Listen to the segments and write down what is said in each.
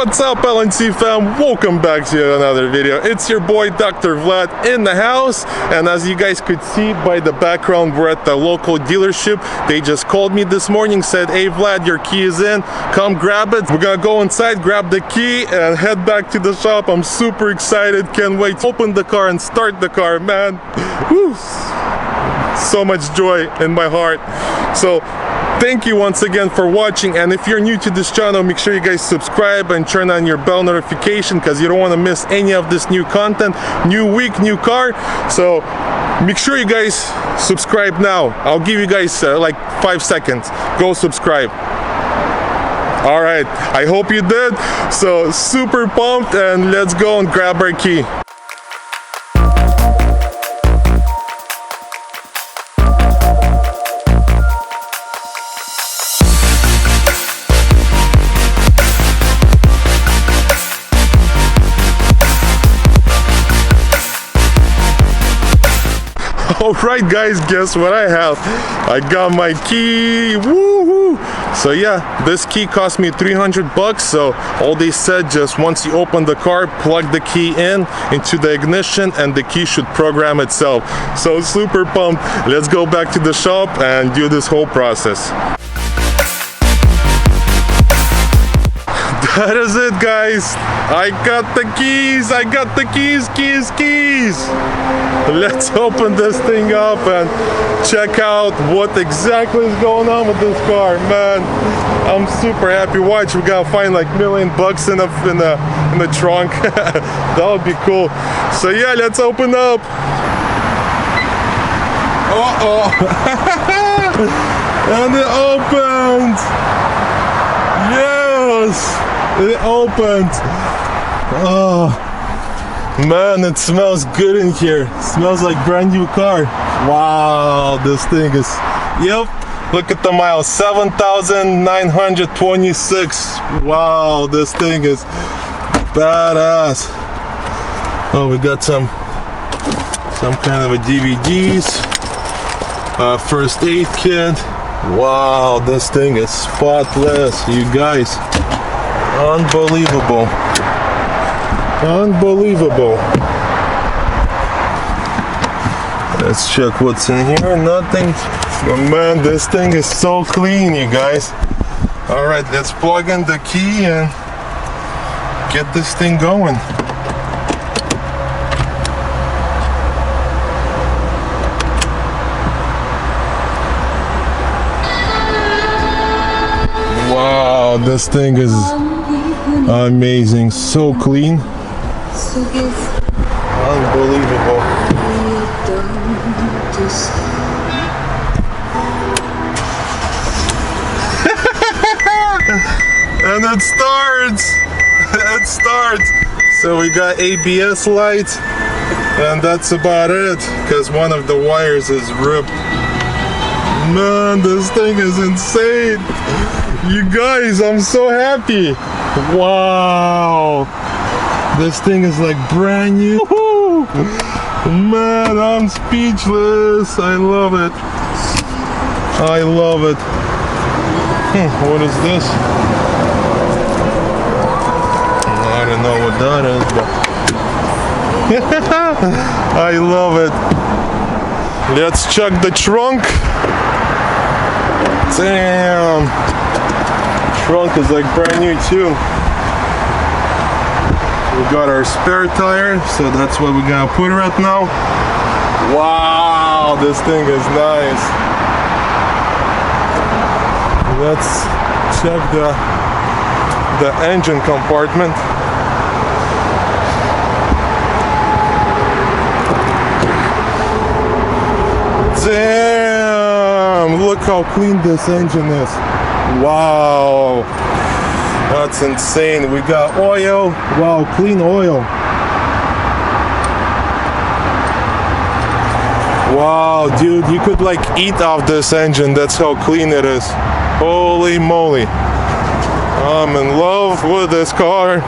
What's up, LNC fam? Welcome back to another video. It's your boy Dr. Vlad in the house, and as you guys could see by the background, we're at the local dealership. They just called me this morning, said, hey Vlad, your key is in, come grab it. We're gonna go inside, grab the key, and head back to the shop. I'm super excited, can't wait to open the car and start the car, man. Woo. So much joy in my heart. So thank you once again for watching, and if you're new to this channel, make sure you guys subscribe and turn on your bell notification because you don't want to miss any of this new content. New week, new car, so make sure you guys subscribe now. I'll give you guys like 5 seconds. Go subscribe. All right, I hope you did. So super pumped, and let's go and grab our key. Alright guys, guess what I have? I got my key. Woohoo! So yeah, this key cost me 300 bucks. So all they said, just once you open the car, plug the key into the ignition and the key should program itself. So super pumped. Let's go back to the shop and do this whole process. That is it, guys. I got the keys. I got the keys. Let's open this thing up and check out what exactly is going on with this car, man. I'm super happy. Watch, we gotta find like $1 million in the trunk. That would be cool. So yeah, let's open up. And it opens. Yes. It opened. Oh man, it smells good in here. It smells like brand new car. Wow, this thing is, yep, look at the miles, 7,926. Wow, this thing is badass. Oh, we got some kind of a DVDs, first aid kit. Wow, this thing is spotless, you guys. Unbelievable. Unbelievable. Let's check what's in here. Nothing. But man, this thing is so clean, you guys. Alright, let's plug in the key and get this thing going. Wow, this thing is amazing, so clean, unbelievable. And it starts. So we got ABS lights, and that's about it, because one of the wires is ripped. Man, this thing is insane. You guys, I'm so happy. Wow, this thing is like brand new. Man, I'm speechless. I love it. I love it. What is this? I don't know what that is, but I love it. Let's check the trunk. Damn, trunk is like brand new too. We got our spare tire, so that's what we're gonna put right now. Wow, this thing is nice. Let's check the engine compartment. Damn, look how clean this engine is. Wow, that's insane. We got oil. Wow, clean oil. Wow, dude, you could like eat off this engine. That's how clean it is. Holy moly. I'm in love with this car.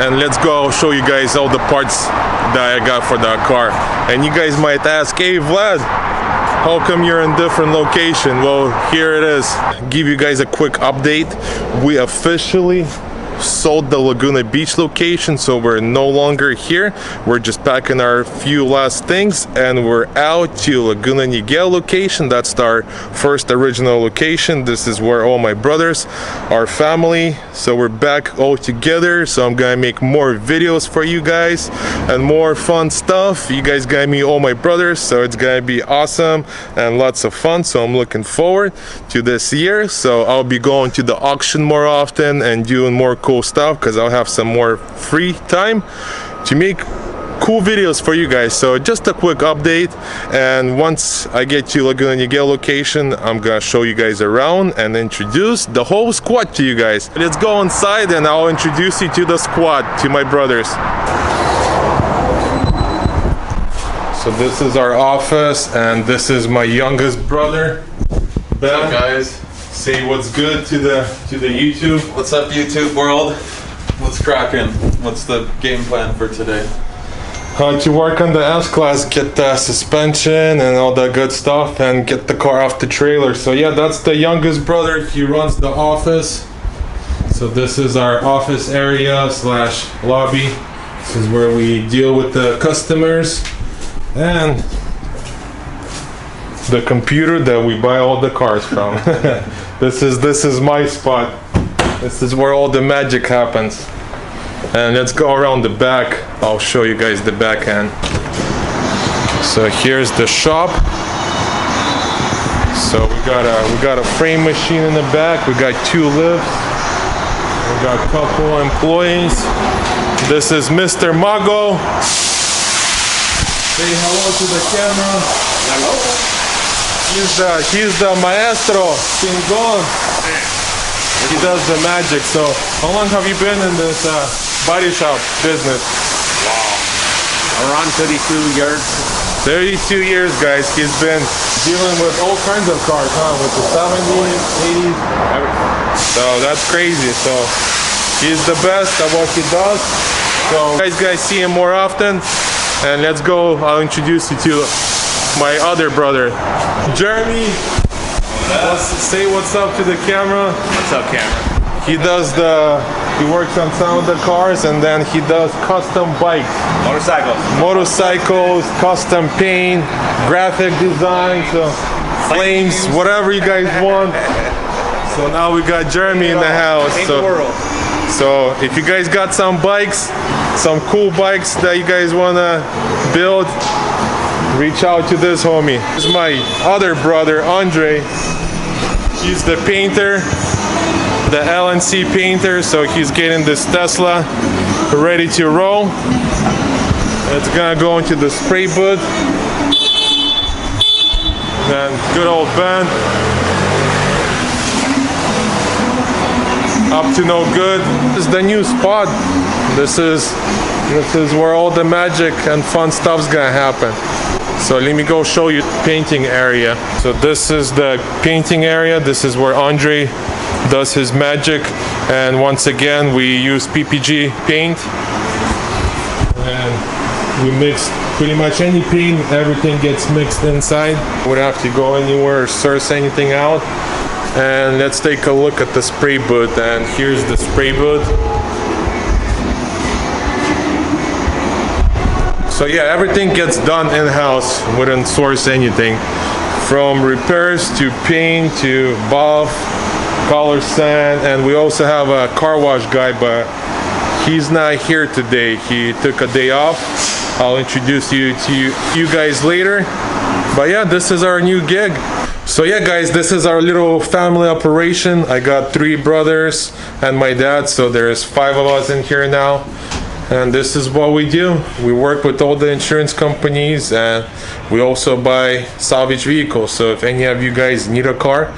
And let's go, I'll show you guys all the parts that I got for that car. And you guys might ask, hey Vlad, how come you're in different location? Well, here it is. Give you guys a quick update. We officially sold the Laguna Beach location, so we're no longer here. We're just packing our few last things and we're out to Laguna Niguel location. That's our first original location. This is where all my brothers, our family, so we're back all together. So I'm gonna make more videos for you guys and more fun stuff. You guys got me all my brothers, so it's gonna be awesome and lots of fun. So I'm looking forward to this year. So I'll be going to the auction more often and doing more cool stuff because I'll have some more free time to make cool videos for you guys. So just a quick update, and once I get to Laguna Niguel location, I'm gonna show you guys around and introduce the whole squad to you guys. Let's go inside and I'll introduce you to the squad, to my brothers. So this is our office, and this is my youngest brother, Ben. What's up, guys? Say what's good to the YouTube. What's up, YouTube world? What's cracking? What's the game plan for today? To work on the S-Class, get the suspension and all that good stuff, and get the car off the trailer. So yeah, that's the youngest brother. He runs the office. So this is our office area slash lobby. This is where we deal with the customers, and the computer that we buy all the cars from. This is my spot. This is where all the magic happens. And let's go around the back. I'll show you guys the back end. So here's the shop. So we got a frame machine in the back. We got 2 lifts. We got a couple employees. This is Mr. Mago. Say hello to the camera. Hello. He's the maestro. Pingon. He does the magic. So how long have you been in this body shop business? Wow. Around 32 years. 32 years, guys. He's been dealing with all kinds of cars, huh? With the 70s, 80s, everything. So that's crazy. So he's the best at what he does. So you guys see him more often. And let's go. I'll introduce you to my other brother, Jeremy. Say what's up to the camera. What's up, camera? He works on some of the cars, and then he does custom bikes. Motorcycles, custom paint, graphic design, so flames, whatever you guys want. So now we got Jeremy in the house. So if you guys got some bikes, some cool bikes that you guys wanna build, reach out to this homie. This is my other brother, Andre. He's the painter, the LNC painter, so he's getting this Tesla ready to roll. It's gonna go into the spray booth. And good old Ben, up to no good. This is the new spot. This is where all the magic and fun stuff's gonna happen. So let me go show you the painting area. So this is the painting area. This is where Andre does his magic. And once again, we use PPG paint. And we mix pretty much any paint. Everything gets mixed inside. We don't have to go anywhere or source anything out. And let's take a look at the spray booth. And here's the spray booth. So yeah, everything gets done in-house. We don't source anything. From repairs to paint to buff, color sand, and we also have a car wash guy, but he's not here today. He took a day off. I'll introduce you to you guys later. But yeah, this is our new gig. So yeah, guys, this is our little family operation. I got 3 brothers and my dad, so there's 5 of us in here now. And this is what we do. We work with all the insurance companies, and we also buy salvage vehicles. So if any of you guys need a car,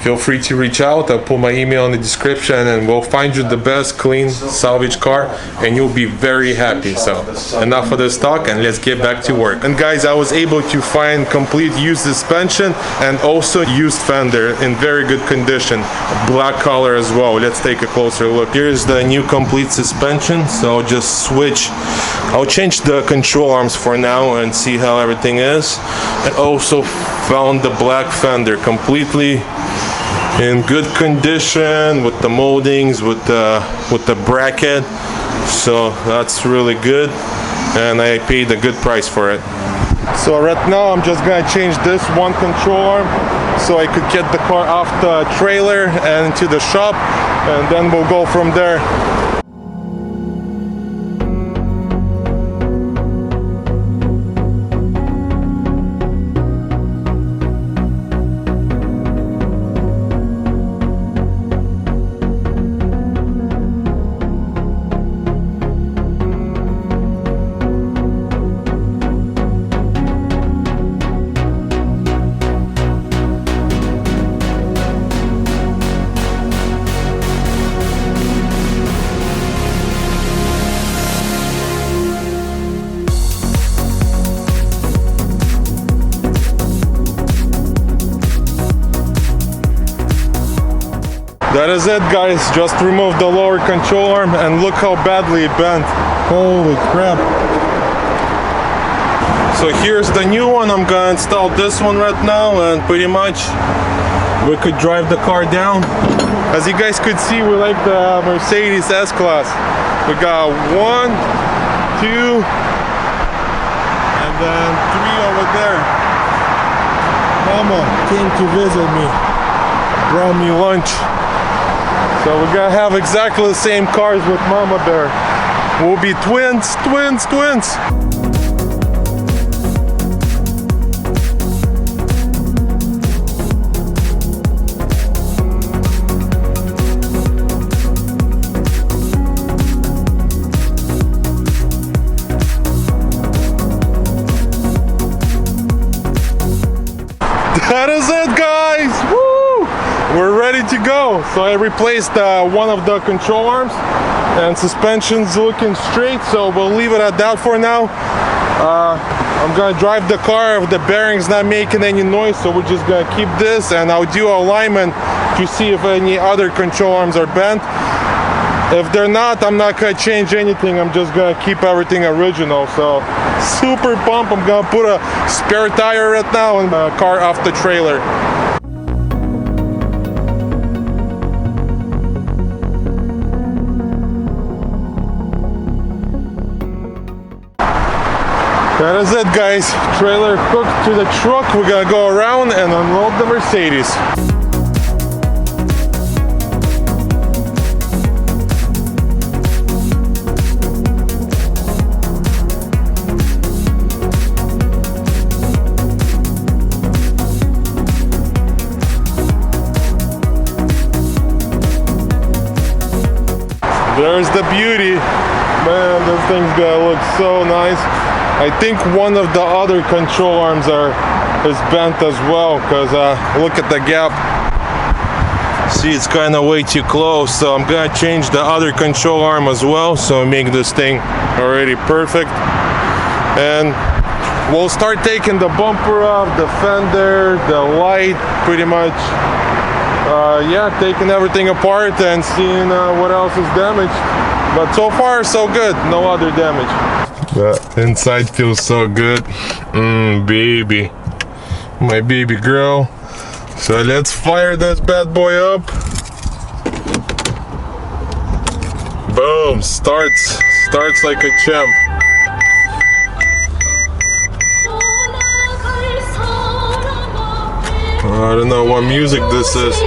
feel free to reach out. I'll put my email in the description, and we'll find you the best clean salvage car, and you'll be very happy. So enough of this talk, and let's get back to work. And guys, I was able to find complete used suspension and also used fender in very good condition, black color as well. Let's take a closer look. Here's the new complete suspension. So I'll just switch. I'll change the control arms for now and see how everything is. And also found the black fender, completely in good condition with the moldings, with the bracket. So that's really good, and I paid a good price for it. So right now I'm just gonna change this one control arm so I could get the car off the trailer and into the shop, and then we'll go from there. That is it, guys. Just remove the lower control arm and look how badly it bent. Holy crap. So here's the new one. I'm gonna install this one right now, and pretty much we could drive the car down. As you guys could see, we like the Mercedes S-Class. We got 1, 2, and then 3 over there. Mama came to visit me, brought me lunch. So we're gonna have exactly the same cars with Mama Bear. We'll be twins, twins, twins. That is it, guys. Woo! We're ready to go. So I replaced one of the control arms, and suspension's looking straight, so we'll leave it at that for now. I'm gonna drive the car if the bearing's not making any noise, so we're just gonna keep this, and I'll do alignment to see if any other control arms are bent. If they're not, I'm not gonna change anything. I'm just gonna keep everything original. So super pumped. I'm gonna put a spare tire right now and the car off the trailer. That is it, guys. Trailer hooked to the truck. We're gonna go around and unload the Mercedes. There's the beauty. Man, this thing's gonna look so nice. I think one of the other control arms is bent as well, because look at the gap. See, it's kind of way too close, so I'm gonna change the other control arm as well, so make this thing already perfect. And we'll start taking the bumper off, the fender, the light, pretty much. Yeah, taking everything apart and seeing what else is damaged. But so far, so good. No other damage. The inside feels so good. Baby. My baby girl. So let's fire this bad boy up. Boom. Starts like a champ. I don't know what music this is.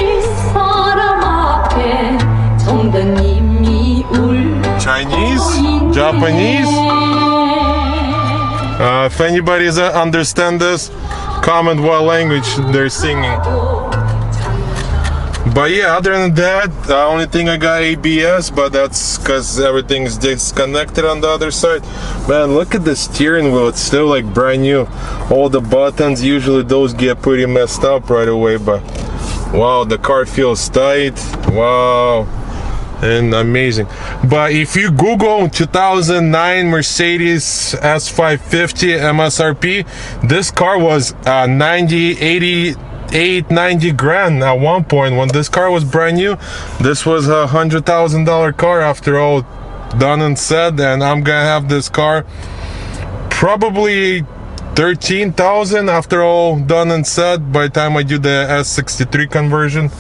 Chinese? Japanese? If anybody understands this, comment what language they're singing. But yeah, other than that, the only thing I got ABS, but that's because everything is disconnected on the other side. Man, look at the steering wheel, it's still like brand new. All the buttons, usually those get pretty messed up right away, but wow, the car feels tight. Wow, and amazing. But if you Google 2009 Mercedes S550 MSRP, this car was 90 grand at one point. When this car was brand new, this was a $100,000 car after all done and said, and I'm gonna have this car probably 13,000 after all done and said by the time I do the S63 conversion.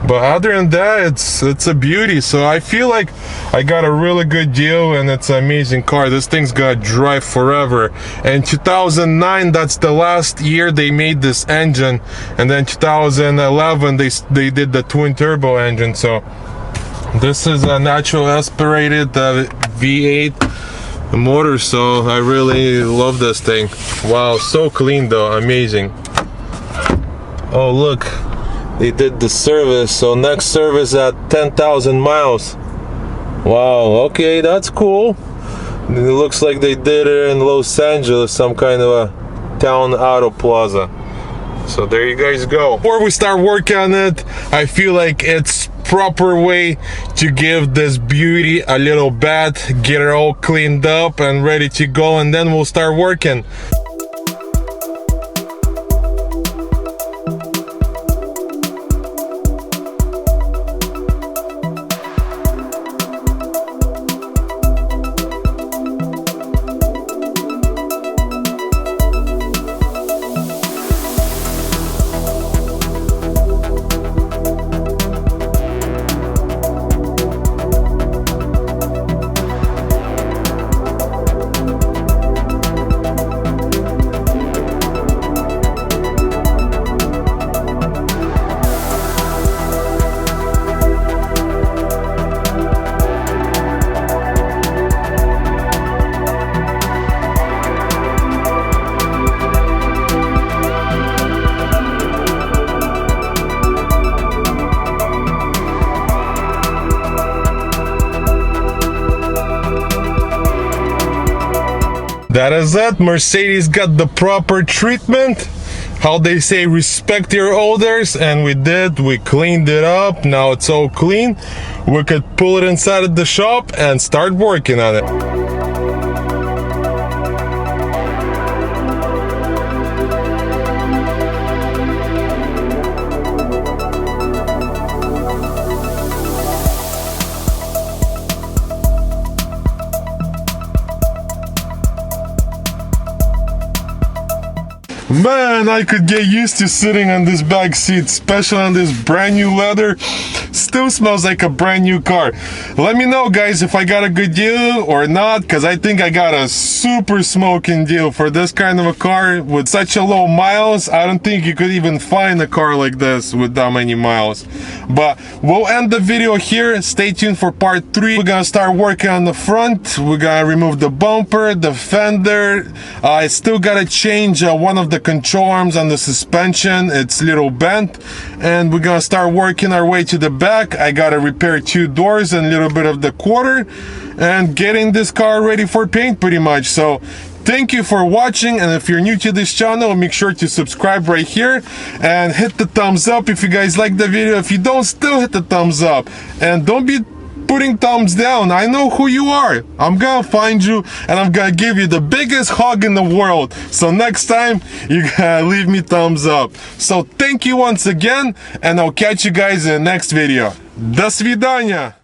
But other than that, it's a beauty. So I feel like I got a really good deal, and it's an amazing car. This thing's gonna drive forever. And 2009, that's the last year they made this engine, and then 2011 they did the twin turbo engine. So this is a natural aspirated V8 motor, so I really love this thing. Wow, so clean though, amazing. Oh look, they did the service, so next service at 10,000 miles. Wow, okay, that's cool. It looks like they did it in Los Angeles, some kind of a town auto plaza. So there you guys go. Before we start working on it, I feel like it's proper way to give this beauty a little bath, get it all cleaned up and ready to go, and then we'll start working. That is it. Mercedes got the proper treatment. How they say, respect your elders, and we did. We cleaned it up. Now it's all clean. We could pull it inside of the shop and start working on it. Man, I could get used to sitting on this back seat, especially on this brand new leather. Still smells like a brand new car. Let me know, guys, if I got a good deal or not, because I think I got a super smoking deal for this kind of a car with such a low miles. I don't think you could even find a car like this with that many miles. But we'll end the video here. Stay tuned for part 3. We're gonna start working on the front. We're gonna remove the bumper, the fender. I still gotta change one of the control arms on the suspension. It's a little bent, and we're gonna start working our way to the back. I gotta repair 2 doors and a little bit of the quarter, and getting this car ready for paint pretty much. So thank you for watching, and if you're new to this channel, make sure to subscribe right here and hit the thumbs up if you guys like the video. If you don't, still hit the thumbs up, and don't be putting thumbs down. I know who you are. I'm gonna find you and I'm gonna give you the biggest hug in the world. So next time you gotta leave me thumbs up. So thank you once again, and I'll catch you guys in the next video. До свидания.